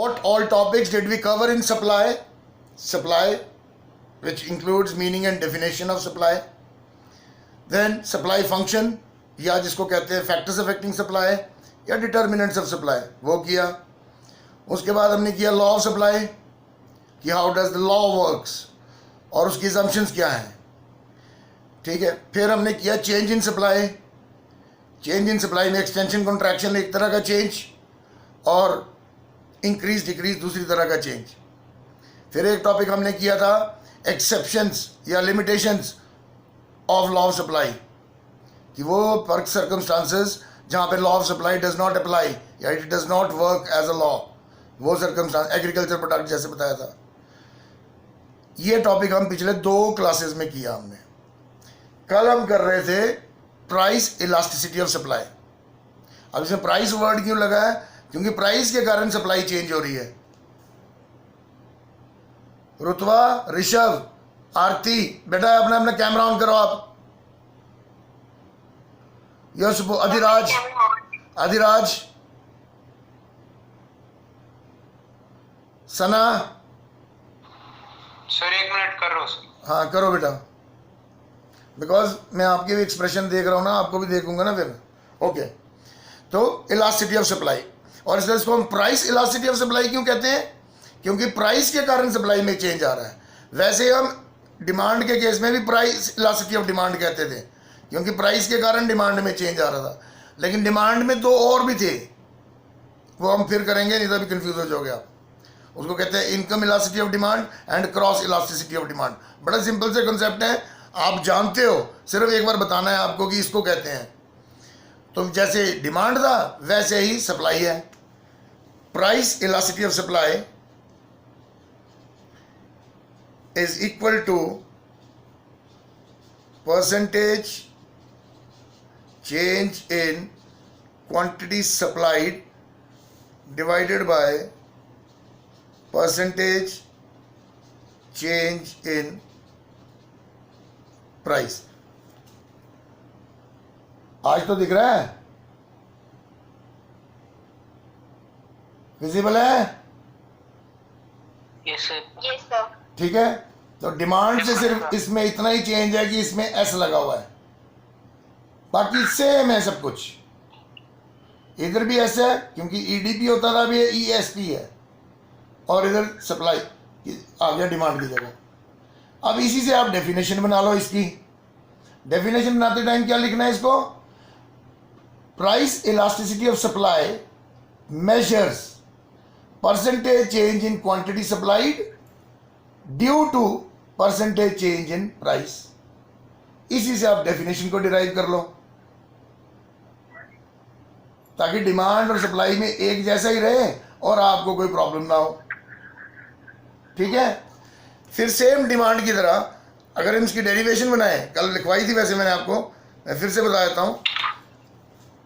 What all topics did we cover in supply? Supply, which includes meaning and definition of supply. Then supply function, या जिसको कहते हैं factors affecting supply या determinants of supply, वो किया. उसके बाद हमने किया लॉ ऑफ सप्लाई, कि how does the law works और उसकी असम्पशंस क्या हैं. ठीक है. फिर हमने किया change in supply. Change in supply में एक्सटेंशन कॉन्ट्रैक्शन एक तरह का चेंज और इंक्रीज डिक्रीज दूसरी तरह का चेंज. फिर एक टॉपिक हमने किया था एक्सेप्शंस या limitations of law of supply, कि वो वर्क सर्कमस्टांसेस जहाँ पे law of supply does not apply या it does not work as a law, वो सर्कमस्टांस एग्रीकल्चर प्रोडक्ट जैसे बताया था. ये टॉपिक हम पिछले 2 क्लासेस में किया हमने. कल हम कर रहे थे प्राइस इलास्टिसिटी ऑफ सप्लाई. अब इसमें प्राइस वर्ड क्यों लगा है? क्योंकि प्राइस के कारण सप्लाई चेंज हो रही है. रुतवा, ऋषभ, आरती, बेटा अपना अपना कैमरा ऑन करो आप. यश, अधिराज, अधिराज, सना. सर 1 मिनट कर रहा हूँ सर. हाँ करो बेटा, बिकॉज मैं आपके भी एक्सप्रेशन देख रहा हूँ ना, आपको भी देखूंगा ना फिर. ओके. तो इलास्टिसिटी ऑफ सप्लाई, और इसको हम प्राइस इलास्टिसिटी ऑफ सप्लाई क्यों कहते हैं? क्योंकि प्राइस के कारण सप्लाई में चेंज आ रहा है. वैसे हम डिमांड के केस में भी प्राइस इलास्टिसिटी ऑफ डिमांड कहते थे, क्योंकि प्राइस के कारण डिमांड में चेंज आ रहा था. लेकिन डिमांड में 2 और भी थे, वो हम फिर करेंगे, नहीं तो अभी कंफ्यूज हो जाओगे आप. उसको कहते हैं income elasticity of demand and cross elasticity of demand. बड़ा सिंपल से कॉन्सेप्ट है, आप जानते हो, सिर्फ एक बार बताना है आपको कि इसको कहते हैं. तो जैसे डिमांड था वैसे ही सप्लाई है. Price elasticity of supply is equal to percentage change in quantity supplied divided by percentage change in price. आज तो दिख रहा है, विजिबल है? Yes sir. Yes sir. ठीक है. तो डिमांड से सिर्फ इसमें इतना ही चेंज है कि इसमें एस लगा हुआ है, बाकी सेम है सब कुछ. इधर भी एस है क्योंकि ईडीपी होता था, अभी ईएसपी है, और इधर सप्लाई आ गया डिमांड की जगह. अब इसी से आप डेफिनेशन बना लो. इसकी डेफिनेशन बनाते टाइम क्या लिखना है इसको? Price elasticity of supply measures percentage change in quantity supplied due to percentage change in price. इसी से आप डेफिनेशन को डिराइव कर लो, ताकि डिमांड और सप्लाई में एक जैसा ही रहे और आपको कोई प्रॉब्लम ना हो. ठीक है. फिर सेम डिमांड की तरह अगर हम इसकी डेरिवेशन बनाए, कल लिखवाई थी वैसे मैंने आपको, मैं फिर से बता देता हूं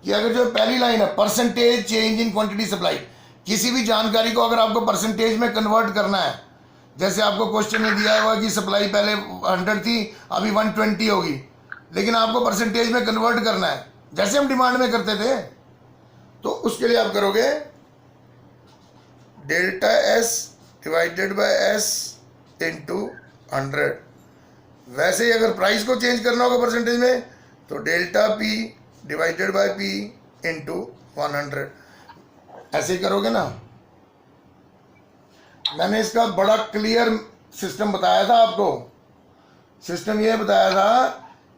कि अगर जो पहली लाइन है percentage change in quantity supply, किसी भी जानकारी को अगर आपको परसेंटेज में कन्वर्ट करना है, जैसे आपको क्वेश्चन में दिया हुआ कि सप्लाई पहले 100 थी अभी 120 होगी, लेकिन आपको परसेंटेज में कन्वर्ट करना है जैसे हम डिमांड में करते थे, तो उसके लिए आप करोगे delta S divided by S into 100. वैसे ही अगर प्राइस को चेंज करना होगा परसेंटेज में, तो delta P divided by P into 100. ऐसे ही करोगे ना. मैंने इसका बड़ा क्लियर सिस्टम बताया था आपको. सिस्टम यह बताया था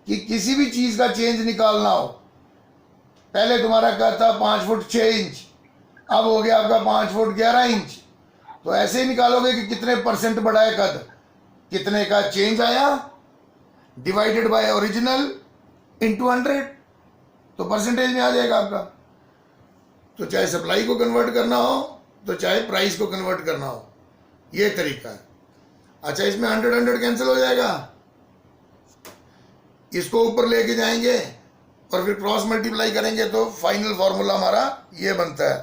कि किसी भी चीज का चेंज निकालना हो, पहले तुम्हारा कद था 5 फुट 6 इंच, अब हो गया आपका 5 फुट 11 इंच. तो ऐसे ही निकालोगे कि कितने परसेंट बढ़ा है कद, कितने का चेंज आया, डिवाइडेड बाय ओरिजिनल इंटू 100, तो परसेंटेज में आ जाएगा आपका. तो चाहे सप्लाई को कन्वर्ट करना हो, तो चाहे प्राइस को कन्वर्ट करना हो, ये तरीका है. अच्छा, इसमें 100 कैंसिल हो जाएगा, इसको ऊपर लेके जाएंगे और फिर क्रॉस मल्टीप्लाई करेंगे, तो फाइनल फॉर्मूला हमारा ये बनता है.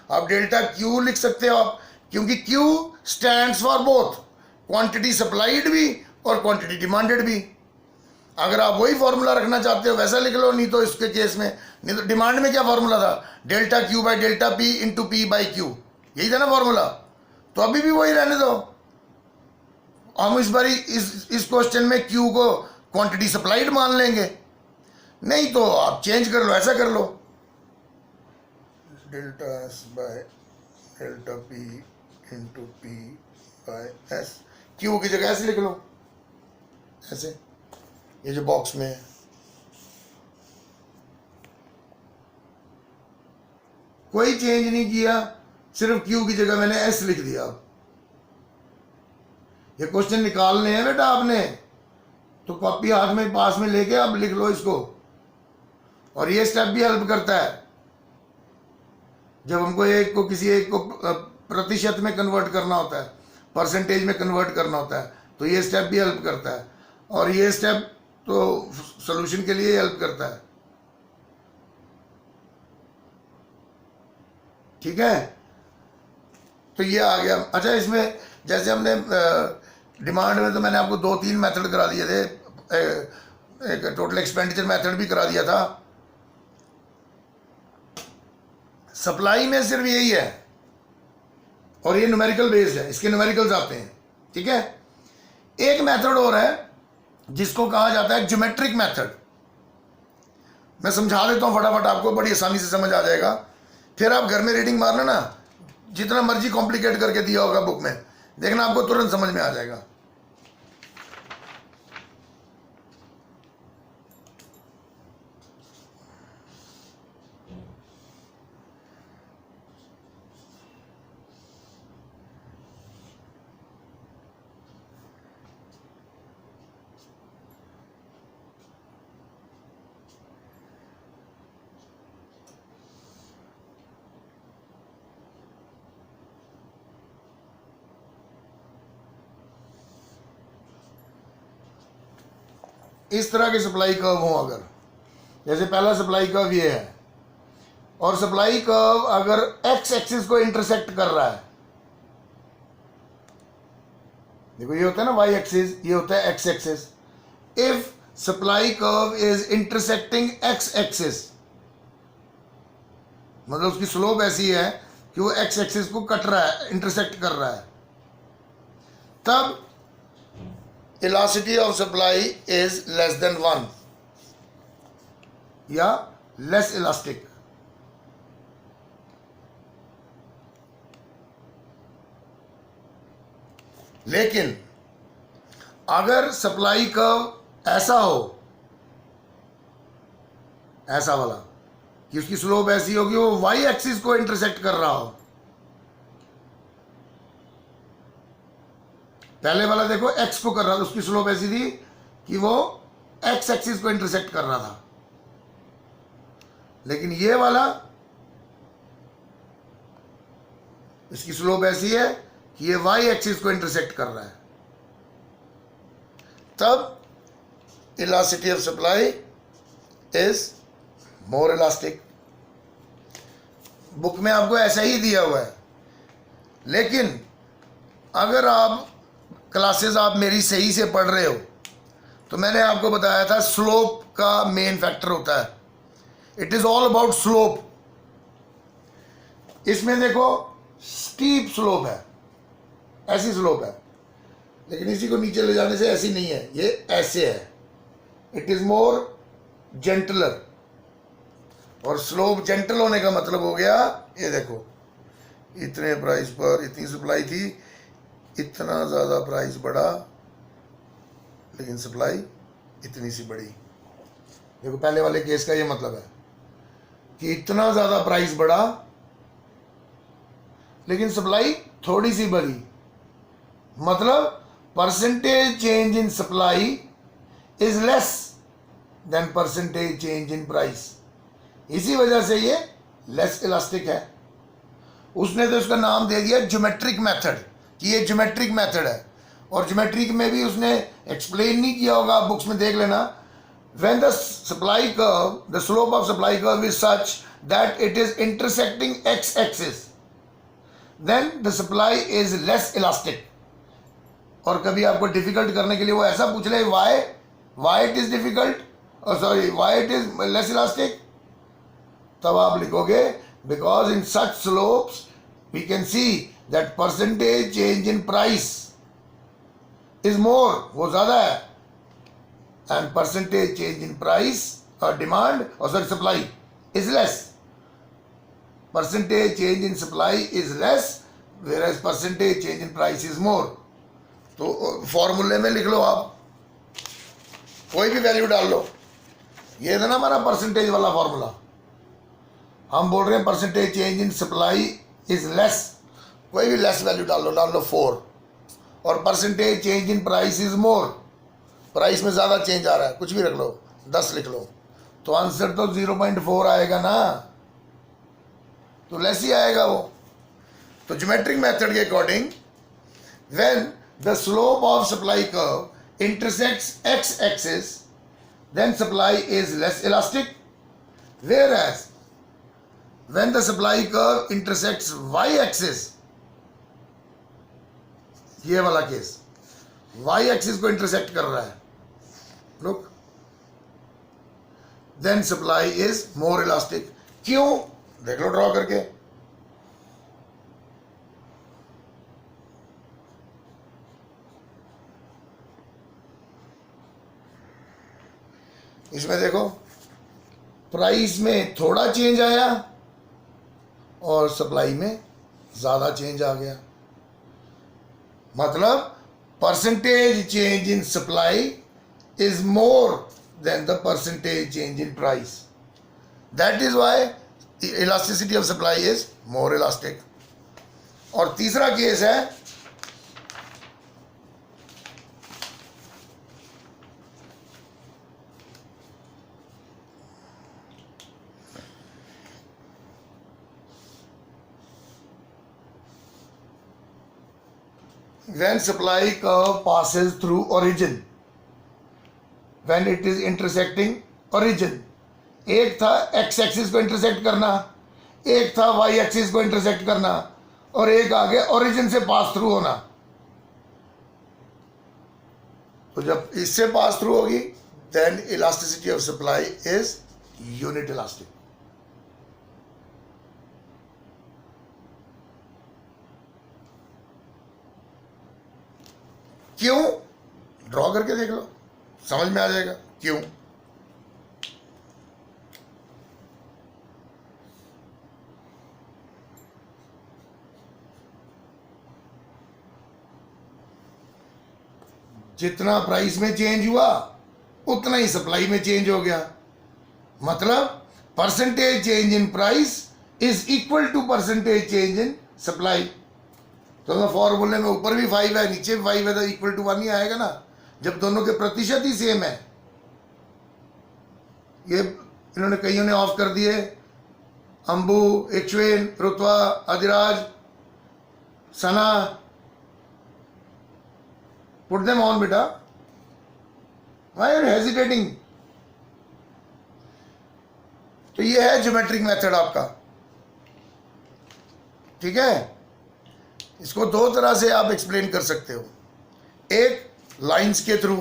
आप डेल्टा क्यू लिख सकते हो आप, क्योंकि Q stands for both quantity supplied भी और क्वांटिटी डिमांडेड भी. अगर आप वही फॉर्मूला रखना चाहते हो वैसा लिख लो, नहीं तो इसके केस में नहीं तो डिमांड में क्या फॉर्मूला था, delta Q by delta P into P by Q, यही था ना फॉर्मूला। तो अभी भी वही रहने दो। हम इस बारी इस क्वेश्चन में क्यू को क्वांटिटी सप्लाइड मान लेंगे, नहीं तो आप चेंज कर लो, ऐसा कर लो, delta S by delta P into P by S, Q की जगह ऐसे लिख लो, ऐसे, ये जो बॉक्स में है। कोई चेंज नहीं किया, सिर्फ क्यू की जगह मैंने एस लिख दिया। ये क्वेश्चन निकालने हैं बेटा आपने, तो कॉपी हाथ में पास में लेके आप लिख लो इसको। और ये स्टेप भी हेल्प करता है, जब हमको एक को किसी एक को प्रतिशत में कन्वर्ट करना होता है, परसेंटेज में कन्वर्ट करना होता है, तो ये स्टेप भी हेल्प करता है। और ये स्टेप तो सॉल्यूशन के लिए हेल्प करता है, ठीक है। तो ये आ गया। अच्छा, इसमें जैसे हमने डिमांड में तो मैंने आपको 2-3 मेथड करा दिए थे, एक टोटल एक्सपेंडिचर मेथड भी करा दिया था। सप्लाई में सिर्फ यही है, और ये न्यूमेरिकल बेस्ड है, इसके न्यूमेरिकल्स आते हैं, ठीक है। एक मेथड और है जिसको कहा जाता है ज्योमेट्रिक मेथड। मैं समझा देता हूँ फटाफट, आपको बड़ी आसानी से समझ आ जाएगा। फिर आप घर में रीडिंग मारना ना, जितना मर्जी कॉम्प्लिकेट करके दिया होगा बुक में, देखना आपको तुरंत समझ में आ जाएगा। इस तरह के सप्लाई कर्व हो, अगर जैसे पहला सप्लाई कर्व ये है, और सप्लाई कर्व अगर एक्स एक्सिस को इंटरसेक्ट कर रहा है, देखो ये होता है ना वाई एक्सिस, ये होता है x axis. If supply curve is intersecting X axis, मतलब उसकी स्लोप ऐसी है कि वो एक्स एक्सिस को कट रहा है, इंटरसेक्ट कर रहा है, तब elasticity of supply is less than 1 या लेस इलास्टिक। लेकिन अगर सप्लाई कर्व ऐसा हो, ऐसा वाला, कि उसकी स्लोप ऐसी होगी वो वाई एक्सिस को इंटरसेक्ट कर रहा हो, पहले वाला देखो एक्स को कर रहा था, उसकी स्लोप ऐसी थी कि वो एक्स एक्सिस को इंटरसेक्ट कर रहा था, लेकिन ये वाला इसकी स्लोप ऐसी है कि ये वाई एक्सिस को इंटरसेक्ट कर रहा है, तब elasticity of supply is more elastic. Book में आपको ऐसा ही दिया हुआ है, लेकिन अगर आप क्लासेस आप मेरी सही से पढ़ रहे हो, तो मैंने आपको बताया था स्लोप का मेन फैक्टर होता है, it is all about slope. इसमें देखो स्टीप स्लोप है, ऐसी स्लोप है, लेकिन इसी को नीचे ले जाने से ऐसी नहीं है, ये ऐसे है, इट इज मोर जेंटलर। और स्लोप जेंटल होने का मतलब हो गया, ये देखो इतने प्राइस पर इतनी सप्लाई थी, इतना ज़्यादा प्राइस बढ़ा, लेकिन सप्लाई इतनी सी बढ़ी। देखो पहले वाले केस का ये मतलब है कि इतना ज़्यादा प्राइस बढ़ा, लेकिन सप्लाई थोड़ी सी बढ़ी, मतलब percentage change in supply is less then percentage change in price. इसी वजह से ये लेस इलास्टिक है। उसने तो इसका नाम दे दिया ज्योमेट्रिक मेथड, कि ये ज्योमेट्रिक मेथड है। और ज्योमेट्रिक में भी उसने एक्सप्लेन नहीं किया होगा, आप बुक्स में देख लेना। When the supply curve, the slope of supply curve is such that it is intersecting X axis, then the supply is less elastic. और कभी आपको डिफिकल्ट करने के लिए वो ऐसा पूछ ले, वाई इट इज डिफिकल्ट, और sorry why it is less elastic, तब आप लिखोगे because in such slopes we can see that percentage change in price is more, वो ज्यादा है, and percentage change in price और डिमांड और sorry supply is less. Percentage change in supply is less whereas percentage change in price is more. तो फॉर्मूले में लिख लो, आप कोई भी वैल्यू डाल लो. ये था ना हमारा परसेंटेज वाला फॉर्मूला. हम बोल रहे हैं percentage change in supply is less, कोई भी लेस वैल्यू डाल लो 4. और percentage change in price is more, price में ज़्यादा चेंज आ रहा है, कुछ भी रख लो, 10 लिख लो, तो आंसर तो 0.4 आएगा ना, तो लेस ही आएगा वो. तो ज्योमेट्रिक मेथड के according when the slope of supply curve intersects x axis then supply is less elastic, whereas when the supply curve intersects y axis, ये वाला केस y axis को इंटरसेक्ट कर रहा है, look, then supply is more elastic. क्यों? देख लो draw करके. इसमें देखो प्राइस में थोड़ा चेंज आया और सप्लाई में ज़्यादा चेंज आ गया. मतलब percentage change in supply is more than the percentage change in price. That is why elasticity of supply is more elastic. और तीसरा केस है when supply curve passes through origin, when it is intersecting origin. एक था x axis को intersect करना, एक था y axis को इंटरसेक्ट करना, और एक आगे ओरिजिन से पास थ्रू होना. तो जब इससे पास थ्रू होगी then elasticity of supply is unit elastic. क्यों? ड्रॉ करके देख लो, समझ में आ जाएगा क्यों. जितना प्राइस में चेंज हुआ उतना ही सप्लाई में चेंज हो गया. मतलब percentage change in price is equal to percentage change in supply. तो फॉर्मूले में ऊपर भी 5 है नीचे भी 5 है, तो इक्वल टू 1 ही आएगा ना, जब दोनों के प्रतिशत ही सेम है. ये इन्होंने कईयों ने ऑफ कर दिए, अंबू, इक्वेन, Rutva, Adhiraj, Sana, put them on बेटा. Why are hesitating? तो ये है ज्योमेट्रिक मेथड आपका. ठीक है, इसको 2 तरह से आप एक्सप्लेन कर सकते हो. एक लाइंस के थ्रू,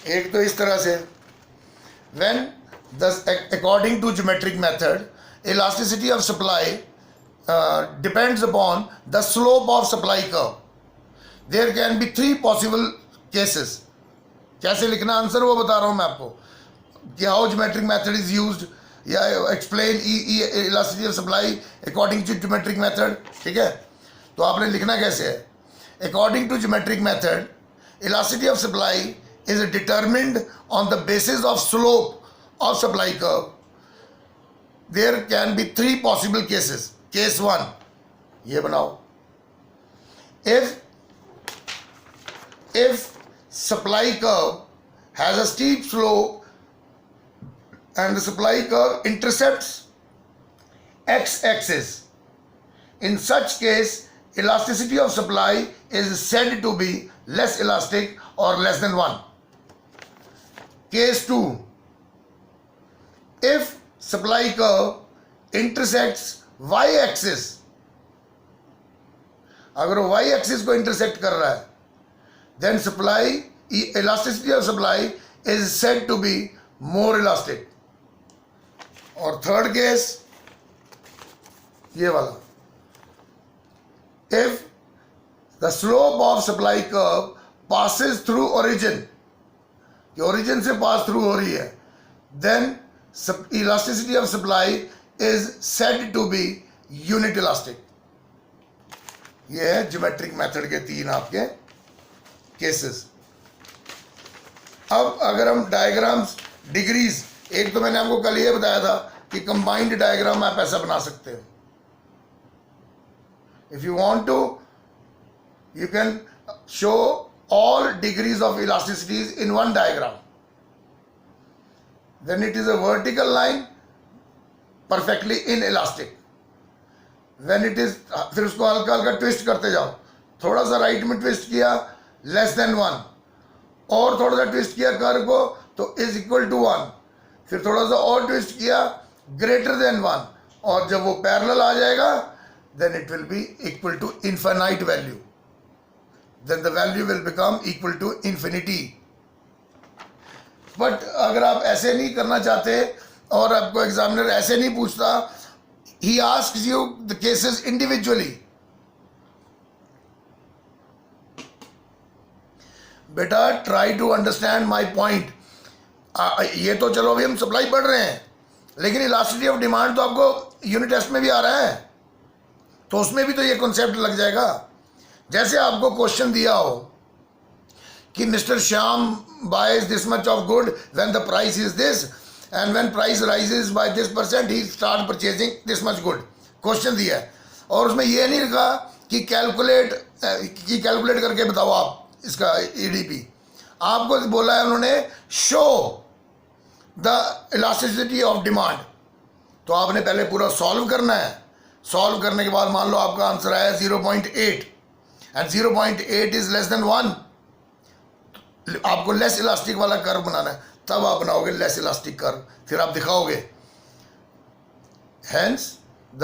एक तो इस तरह से. When according to geometric method elasticity of supply depends upon the slope of supply curve. There can be 3 possible cases. कैसे लिखना आंसर वो बता रहा हूं मैं आपको कि how geometric method is used, या explain elasticity of supply according to geometric method. ठीक है, तो आपने लिखना कैसे है. According to geometric method elasticity of supply is determined on the basis of slope of supply curve. There can be 3 possible cases. Case 1 ये बनाओ. if supply curve has a steep slope and the supply curve intercepts x-axis, in such case elasticity of supply is said to be less elastic or less than 1. Case 2, if supply curve intersects y-axis, अगर y-axis को intersect कर रहा है then supply, elasticity of supply is said to be more elastic. और third case ये वाला, if the slope of supply curve passes through origin, ये origin से pass through हो रही है, then elasticity of supply is said to be unit elastic. ये है ज्योमेट्रिक मेथड के तीन आपके केसेस. अब अगर हम डायग्राम्स, डिग्रीज, एक तो मैंने आपको कल ये बताया था कि कंबाइंड डायग्राम आप ऐसा बना सकते हो. If you want to, you can show all degrees of elasticities in one diagram. Then it is a vertical line, perfectly inelastic. When it is, फिर उसको हल्का हल्का ट्विस्ट करते जाओ, थोड़ा सा राइट में ट्विस्ट किया लेस देन 1, और थोड़ा सा ट्विस्ट किया कर्व को तो इज इक्वल टू 1, फिर थोड़ा सा और ट्विस्ट किया ग्रेटर देन 1, और जब वो पैरेलल आ जाएगा then it will be equal to infinite value. Then the value will become equal to infinity. But अगर आप ऐसे नहीं करना चाहते और आपको एग्जामिनर ऐसे नहीं पूछता, he asks you the cases individually. बेटा try to understand my point. ये तो चलो अभी हम सप्लाई पढ़ रहे हैं, लेकिन इलास्टिसिटी ऑफ डिमांड तो आपको यूनिट टेस्ट में भी आ रहा है, तो उसमें भी तो ये कॉन्सेप्ट लग जाएगा. जैसे आपको क्वेश्चन दिया हो कि mister Shyam buys this much of good when the price is this and when price rises by this percent he start purchasing this much good, question दिया है और उसमें ये नहीं लिखा कि कैलकुलेट करके बताओ आप इसका ईडीपी. आपको बोला है उन्होंने show the elasticity of demand, तो आपने पहले पूरा सॉल्व करना है. सॉल्व करने के बाद मान लो आपका आंसर आया 0.8 एंड 0.8 इज लेस देन 1, आपको लेस इलास्टिक वाला कर्व बनाना है, तब आप बनाओगे लेस इलास्टिक कर्व, फिर आप दिखाओगे. Hence the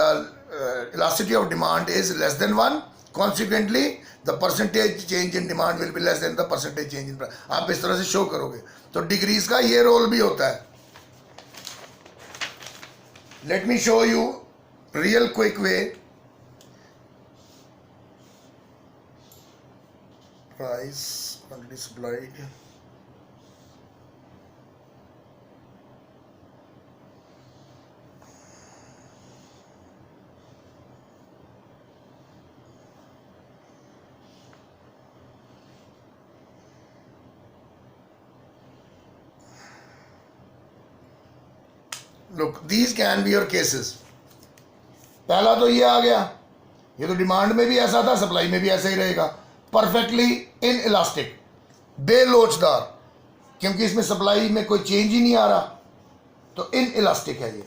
elasticity of demand is less than 1, consequently the percentage change in demand will be less than the percentage change in price. आप इस तरह से शो करोगे. तो डिग्रीज का ये रोल भी होता है. Let me show you real quick way. Price, quantity supplied. Look, these can be your cases. पहला तो ये आ गया, ये तो डिमांड में भी ऐसा था, सप्लाई में भी ऐसा ही रहेगा. परफेक्टली इन इलास्टिक, बेलोचदार, क्योंकि इसमें सप्लाई में कोई चेंज ही नहीं आ रहा, तो इन इलास्टिक है ये.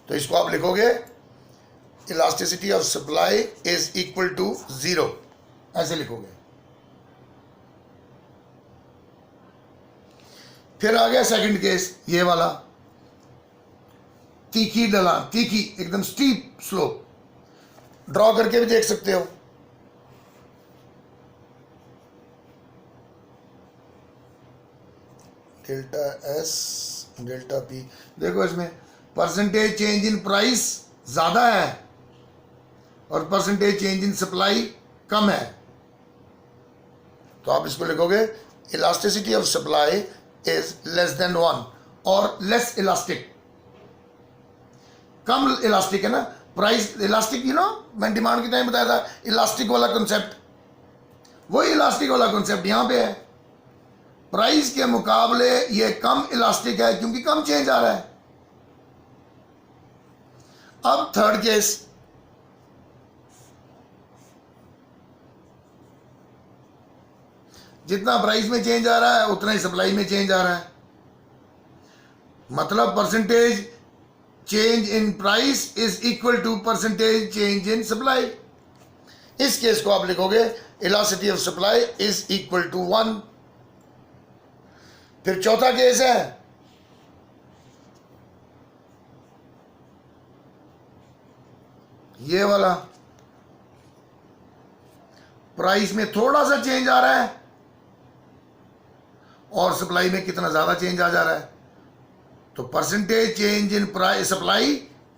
तो इसको आप लिखोगे elasticity of supply is equal to 0, ऐसे लिखोगे. फिर आ गया सेकंड केस, ये वाला तीखी ढलान, तीखी एकदम स्टीप स्लोप, ड्रॉ करके भी देख सकते हो. डेल्टा एस डेल्टा पी, देखो इसमें परसेंटेज चेंज इन प्राइस ज़्यादा है और परसेंटेज चेंज इन सप्लाई कम है, तो आप इसको लिखोगे elasticity of supply is less than 1 और लेस इलास्टिक. कम इलास्टिक है ना, प्राइस इलास्टिक, यू नो मैंने डिमांड के टाइम बताया था इलास्टिक वाला कॉन्सेप्ट, वही इलास्टिक वाला कॉन्सेप्ट यहाँ पे है. प्राइस के मुकाबले ये कम इलास्टिक है क्योंकि कम चेंज आ रहा है. अब थर्ड केस, जितना प्राइस में चेंज आ रहा है उतना ही सप्लाई में चेंज आ रहा है. मतलब percentage change in price is equal to percentage change in supply. इस केस को आप लिखोगे elasticity of supply is equal to 1. फिर चौथा केस है, ये वाला, प्राइस में थोड़ा सा चेंज आ रहा है और सप्लाई में कितना ज़्यादा चेंज आ जा रहा है। तो percentage change in price supply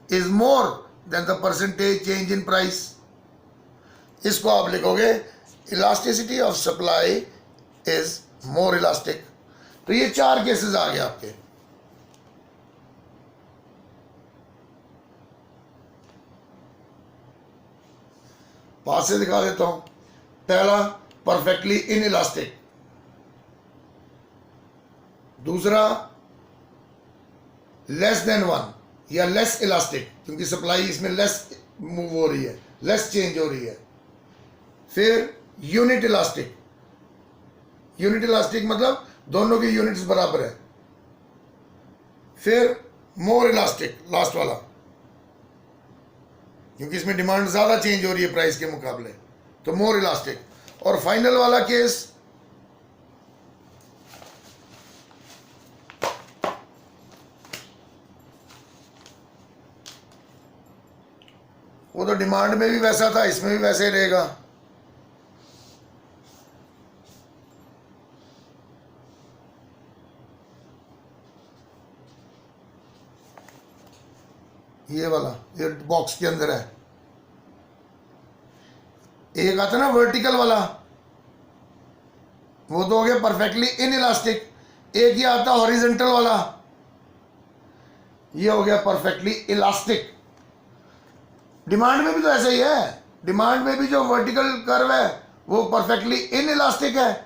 is more than the percentage change in price. इसको आप लिखोगे elasticity of supply is more elastic. तो ये 4 केसेस आ गए आपके। पास से दिखा देता हूं। पहला परफेक्टली इन इलास्टिक, दूसरा लेस देन 1 या लेस इलास्टिक, क्योंकि सप्लाई इसमें लेस मूव हो रही है, लेस चेंज हो रही है। फिर यूनिट इलास्टिक, यूनिट इलास्टिक मतलब दोनों की यूनिट्स बराबर है। फिर मोर इलास्टिक, लास्ट वाला, क्योंकि इसमें डिमांड ज़्यादा चेंज हो रही है प्राइस के मुकाबले, तो मोर इलास्टिक। और फाइनल वाला केस वो तो डिमांड में भी वैसा था, इसमें भी वैसे ही रहेगा। ये वाला, ये बॉक्स के अंदर है। एक आता ना वर्टिकल वाला, वो तो हो गया परफेक्टली इन इलास्टिक। एक ये आता हॉरिजेंटल वाला, ये हो गया परफेक्टली इलास्टिक। डिमांड में भी तो ऐसा ही है। डिमांड में भी जो वर्टिकल कर्व है वो परफेक्टली इन इलास्टिक है,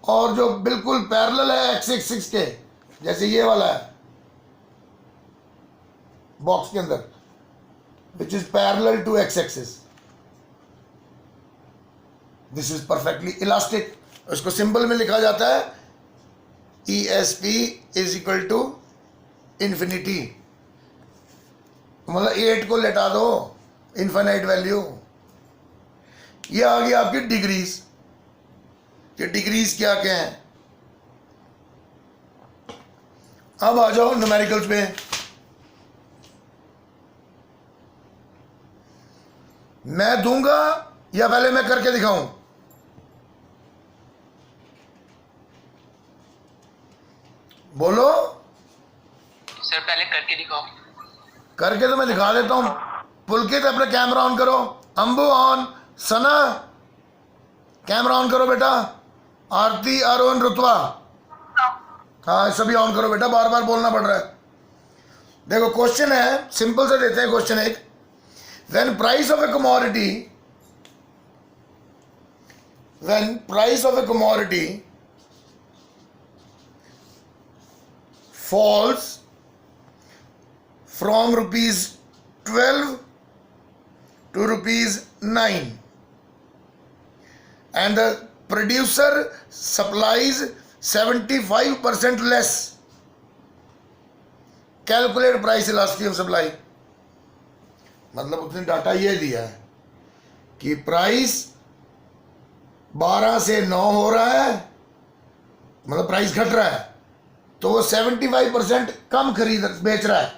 और जो बिल्कुल पैरेलल है एक्स एक्सिस के, जैसे ये वाला है बॉक्स के अंदर, which is parallel to X axis, this is perfectly elastic. उसको सिंबल में लिखा जाता है ESP is equal to infinity, मतलब 8 को लेटा दो, इन्फिनाइट वैल्यू। ये आ गई आपकी डिग्रीज, कि डिग्रीज क्या क्या है। अब आ जाओ न्यूमेरिकल्स पे। मैं दूंगा या पहले मैं करके दिखाऊं? बोलो सर, पहले करके दिखाओ। करके तो मैं दिखा देता हूं। पुलकित अपना कैमरा ऑन करो, Ambu on, Sana camera on करो बेटा, आरती, अरुण, रुतवा, हाँ सभी ऑन करो बेटा, बार बार बोलना पड़ रहा है। देखो क्वेश्चन है, सिंपल से देते हैं क्वेश्चन एक। When price of A commodity, when price of A commodity falls from rupees 12 to rupees 9 and the producer supplies 75% less, calculate price elasticity of supply। मतलब उसने डाटा ये दिया है कि प्राइस 12 से 9 हो रहा है, मतलब प्राइस घट रहा है, तो वो 75% कम खरीद बेच रहा है,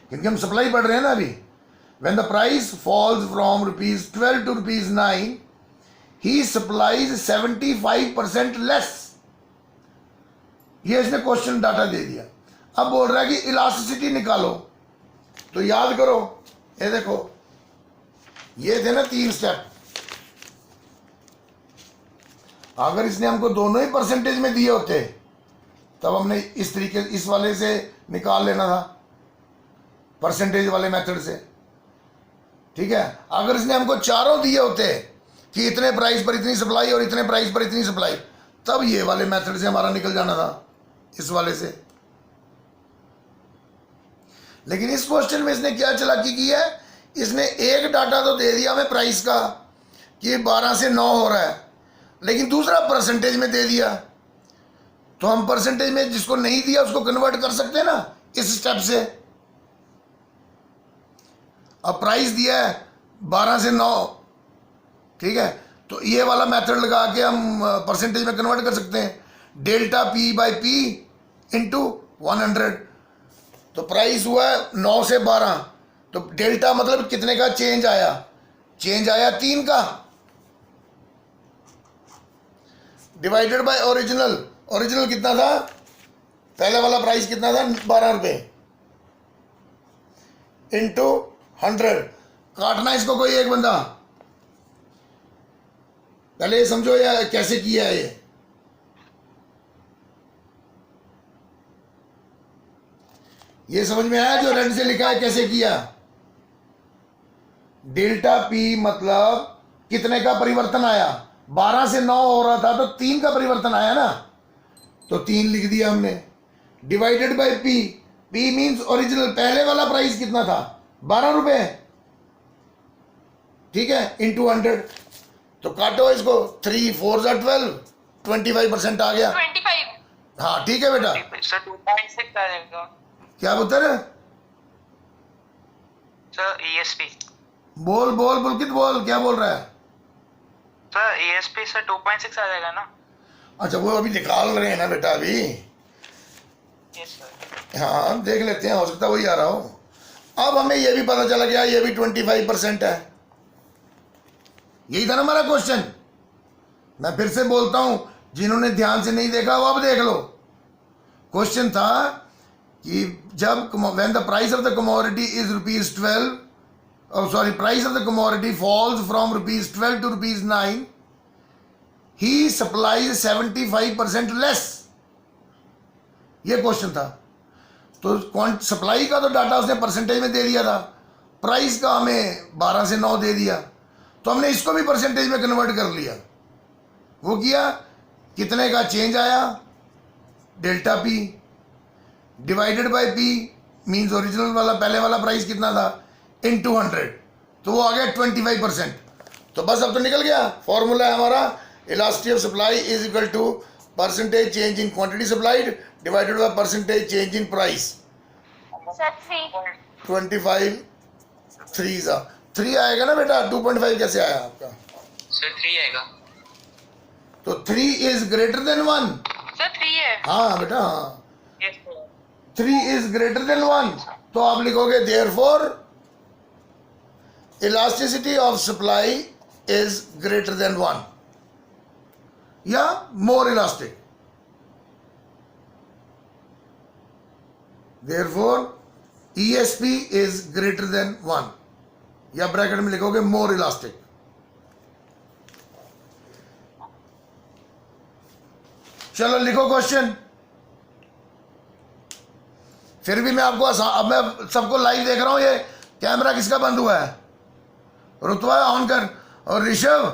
क्योंकि हम सप्लाई बढ़ रहे हैं ना अभी। When the price falls from rupees 12 to rupees 9 he supplies 75% less. ये इसने क्वेश्चन डाटा दे दिया। अब बोल रहा है कि इलास्टिसिटी निकालो, तो याद करो, ये देखो ये थे ना 3 स्टेप। अगर इसने हमको दोनों ही परसेंटेज में दिए होते तब हमने इस तरीके, इस वाले से निकाल लेना था, परसेंटेज वाले मेथड से, ठीक है। अगर इसने हमको चारों दिए होते कि इतने प्राइस पर इतनी सप्लाई और इतने प्राइस पर इतनी सप्लाई, तब ये वाले मेथड से हमारा निकल जाना था, इस वाले से। लेकिन इस क्वेश्चन में इसने क्या चालाकी की है, इसने एक डाटा तो दे दिया हमें प्राइस का कि 12 से 9 हो रहा है, लेकिन दूसरा परसेंटेज में दे दिया। तो हम परसेंटेज में जिसको नहीं दिया उसको कन्वर्ट कर सकते हैं ना इस स्टेप से। अब प्राइस दिया है 12 से 9, ठीक है, तो ये वाला मेथड लगा के हम परसेंटेज में कन्वर्ट कर सकते हैं। डेल्टा P/P इंटू 100, तो प्राइस हुआ है 9 से 12, तो डेल्टा मतलब कितने का चेंज आया? चेंज आया 3 का, डिवाइडेड बाय ओरिजिनल, ओरिजिनल कितना था, पहले वाला प्राइस कितना था, 12 रुपये इंटू 100। काटना इसको कोई एक बंदा, पहले ये समझो या कैसे किया है ये समझ में आया जो रेड से लिखा है कैसे किया। डेल्टा पी मतलब कितने का परिवर्तन आया, 12 से 9 हो रहा था तो 3 का परिवर्तन आया ना, तो 3 लिख दिया हमने, divided by P. P means original, पहले वाला प्राइस कितना था, 12 रुपए, ठीक है, इंटू 100। तो काटो इसको, 3 4 12, 25% आ गया। 25। हाँ ठीक है बेटा। सर 2.6 आ जाएगा क्या पुत्र, सर। ESP बोल बोल पुलकित बोल, क्या बोल रहा है। सर ESP सर 2.6 आ जाएगा ना। अच्छा वो अभी निकाल रहे हैं ना बेटा अभी। Yes sir. हाँ देख लेते हैं, हो सकता है वही आ रहा हो। अब हमें ये भी पता चला गया ये भी 25% है। यही था ना हमारा क्वेश्चन। मैं फिर से बोलता हूं, जिन्होंने ध्यान से नहीं देखा वो अब देख लो। क्वेश्चन था कि जब when the price of the commodity is ₹12, sorry, price of the commodity falls from ₹12 to ₹9, he supplies 75% less. ये क्वेश्चन था। तो सप्लाई का तो डाटा उसने परसेंटेज में दे दिया था, प्राइस का हमें 12 से 9 दे दिया, तो हमने इसको भी परसेंटेज में कन्वर्ट कर लिया। वो किया, कितने का चेंज आया, delta P divided by P means original वाला पहले वाला प्राइस कितना था, इनटू 100, तो वो आ गया 25%। तो बस अब तो निकल गया। फॉर्मूला है हमारा, elasticity of supply is equal to percentage change in quantity supplied divided by percentage change in price. Sir 3। 25 3 आएगा ना बेटा, 2.5 कैसे आया आपका। सर 3 आएगा। तो 3 इज ग्रेटर देन 1। सर 3 है। हाँ बेटा हाँ, yes sir. 3 is greater than 1, तो आप लिखोगे therefore elasticity of supply is greater than 1 या मोर elastic. Therefore ESP is greater than 1 या ब्रैकेट में लिखोगे मोर इलास्टिक। चलो लिखो क्वेश्चन। फिर भी मैं आपको अब मैं सबको लाइव देख रहा हूं। ये कैमरा किसका बंद हुआ है, रुतवा ऑन कर। और ऋषभ,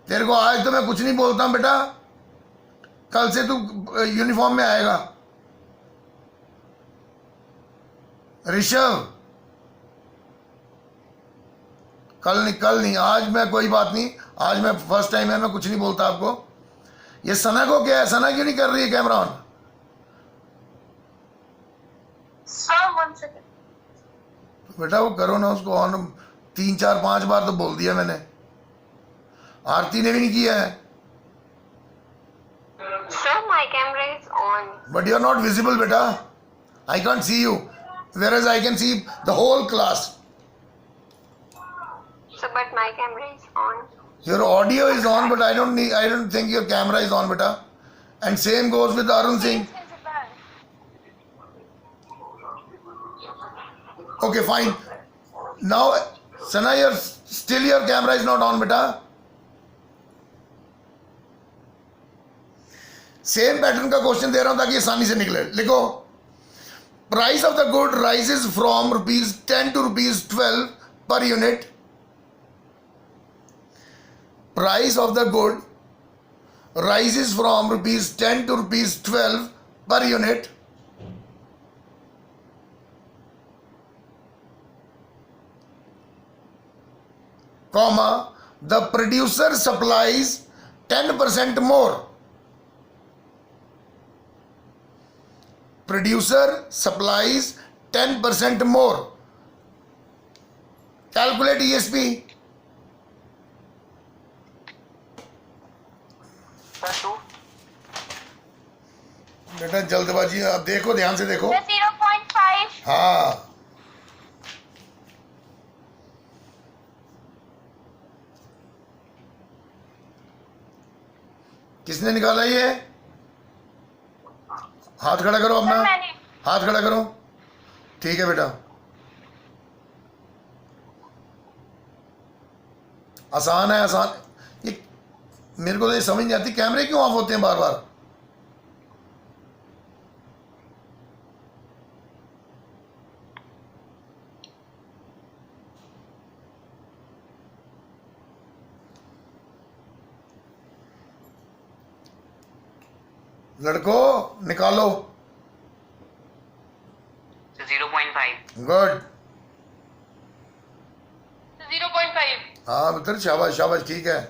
तेरे को आज तो मैं कुछ नहीं बोलता हूं बेटा, कल से तू यूनिफॉर्म में आएगा। ऋषभ कल नहीं, आज मैं कोई बात नहीं, आज मैं फर्स्ट टाइम है, मैं कुछ नहीं बोलता आपको। ये सना को क्या है, सना क्यों नहीं कर रही है कैमरा ऑन। Sir 1 second. बेटा वो करो ना उसको ऑन, 3 4 5 बार तो बोल दिया मैंने। आरती ने भी नहीं किया है। Sir my camera is on. But you are not visible बेटा, I can't see you, whereas I can see the whole class. Sir but my camera is on. Your audio is on, but I don't think your camera is on, beta. And same goes with Arun Singh. Okay, fine. Now, Sana, your camera is not on, beta. Same pattern का question दे रहा हूं ताकि आसानी से निकले। लिखो, price of the good rises from ₹10 to ₹12 per unit. Price of the good rises from ₹10 to ₹12 per unit. Comma, the producer supplies 10% more. Producer supplies 10% more. Calculate ESP. Sir 2। बेटा जल्दबाजी, आप देखो, ध्यान से देखो। सर 0.5। हाँ, किसने निकाला ये, हाथ खड़ा करो अपना, सर मैंने हाथ खड़ा करो। ठीक है बेटा, आसान है, आसान। ये मेरे को तो ये समझ नहीं आती, कैमरे क्यों ऑफ होते हैं बार बार? लड़कों निकालो। 0.5। गुड। 0.5 हाँ पुत्र, शाबाश शाबाश, ठीक है।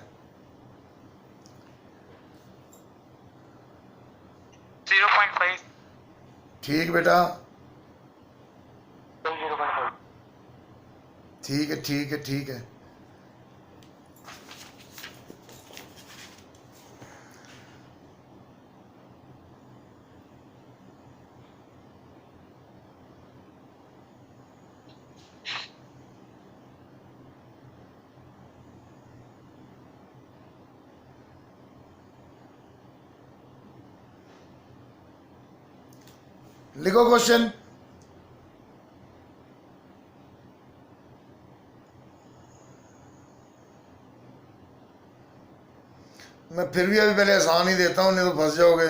0.5। ठीक बेटा, 0.5। ठीक है ठीक है ठीक है। लिखो क्वेश्चन। मैं फिर भी अभी पहले आसान ही देता हूं, नहीं तो फंस जाओगे।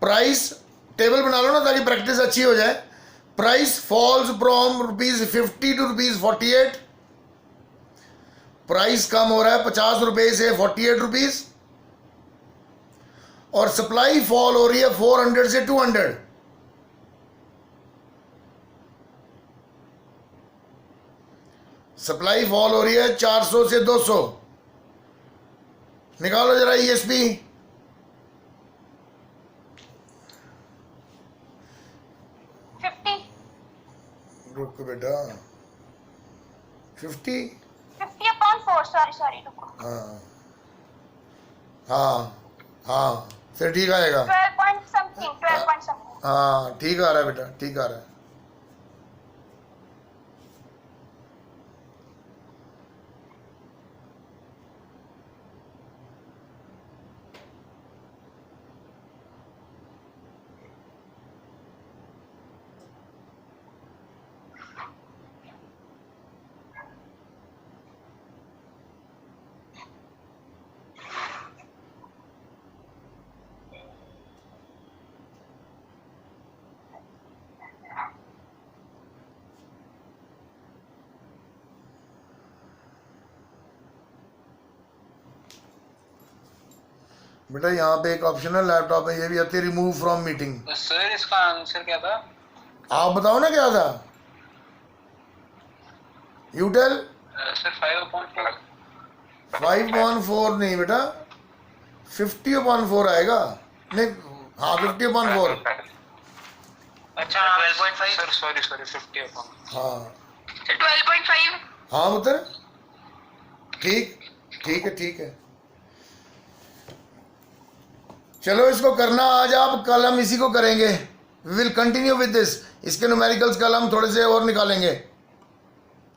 प्राइस टेबल बना लो ना, ताकि प्रैक्टिस अच्छी हो जाए। Price falls from ₹50 to ₹48। Price कम हो रहा है 50 रुपए से 48 रुपीज, और सप्लाई फॉल हो रही है 400 से 200। सप्लाई फॉल हो रही है 400 से 200। निकालो जरा ESP। रुको बेटा, 50। 50/4 सॉरी रुको। हाँ हाँ हाँ, फिर ठीक आएगा। 12 point something। हाँ ठीक आ रहा है बेटा, ठीक आ रहा है। बेटा यहाँ पे एक ऑप्शन है लैपटॉप में, ये भी आती है, रिमूव फ्रॉम मीटिंग। सर इसका आंसर क्या था? आप बताओ ना क्या था। You tell. सर 5/4। 5/4 नहीं बेटा, 50/4 आएगा। नहीं, हाँ 50/4। अच्छा 12.5। Sir sorry 50/4। हाँ 12.5। हाँ पुत्र, ठीक ठीक है ठीक है। चलो इसको करना आज आप, कल हम इसी को करेंगे। We will continue with this. इसके न्यूमेरिकल्स कल हम थोड़े से और निकालेंगे।